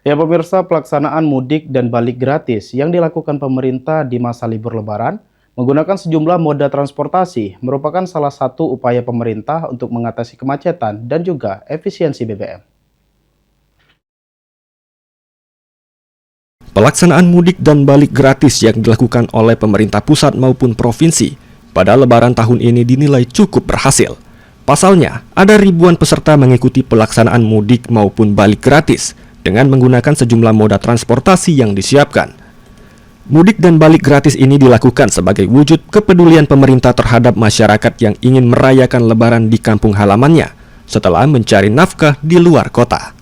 Ya pemirsa, pelaksanaan mudik dan balik gratis yang dilakukan pemerintah di masa libur Lebaran menggunakan sejumlah moda transportasi merupakan salah satu upaya pemerintah untuk mengatasi kemacetan dan juga efisiensi BBM. Pelaksanaan mudik dan balik gratis yang dilakukan oleh pemerintah pusat maupun provinsi pada Lebaran tahun ini dinilai cukup berhasil. Pasalnya, ada ribuan peserta mengikuti pelaksanaan mudik maupun balik gratis dengan menggunakan sejumlah moda transportasi yang disiapkan. Mudik dan balik gratis ini dilakukan sebagai wujud kepedulian pemerintah terhadap masyarakat yang ingin merayakan Lebaran di kampung halamannya setelah mencari nafkah di luar kota.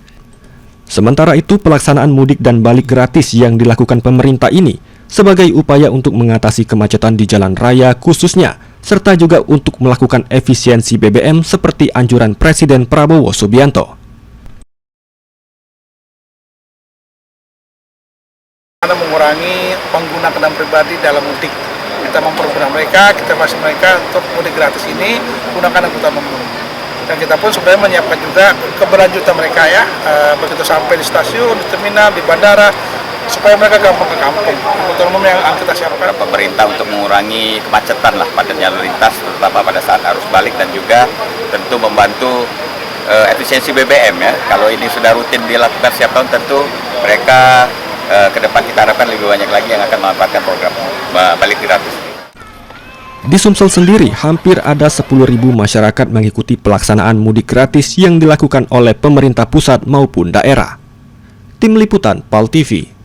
Sementara itu, pelaksanaan mudik dan balik gratis yang dilakukan pemerintah ini sebagai upaya untuk mengatasi kemacetan di jalan raya khususnya, serta juga untuk melakukan efisiensi BBM seperti anjuran Presiden Prabowo Subianto. Karena mengurangi pengguna kendaraan pribadi dalam mudik. Kita mempermudah mereka, kita masih mereka untuk mudik gratis ini gunakan angkutan umum. Dan kita pun sebenarnya menyiapkan juga keberlanjutan mereka ya, begitu sampai di stasiun, di terminal, di bandara, supaya mereka gampang ke kampung. Angkutan umum yang kita siapkan. Pemerintah untuk mengurangi kemacetan lah pada jalur lintas, terutama pada saat arus balik dan juga tentu membantu efisiensi BBM ya. Kalau ini sudah rutin dilakukan setiap tahun, tentu mereka ke depan kita harapkan lebih banyak lagi yang akan memanfaatkan program balik gratis. Di Sumsel sendiri, hampir ada 10.000 masyarakat mengikuti pelaksanaan mudik gratis yang dilakukan oleh pemerintah pusat maupun daerah. Tim Liputan PAL TV.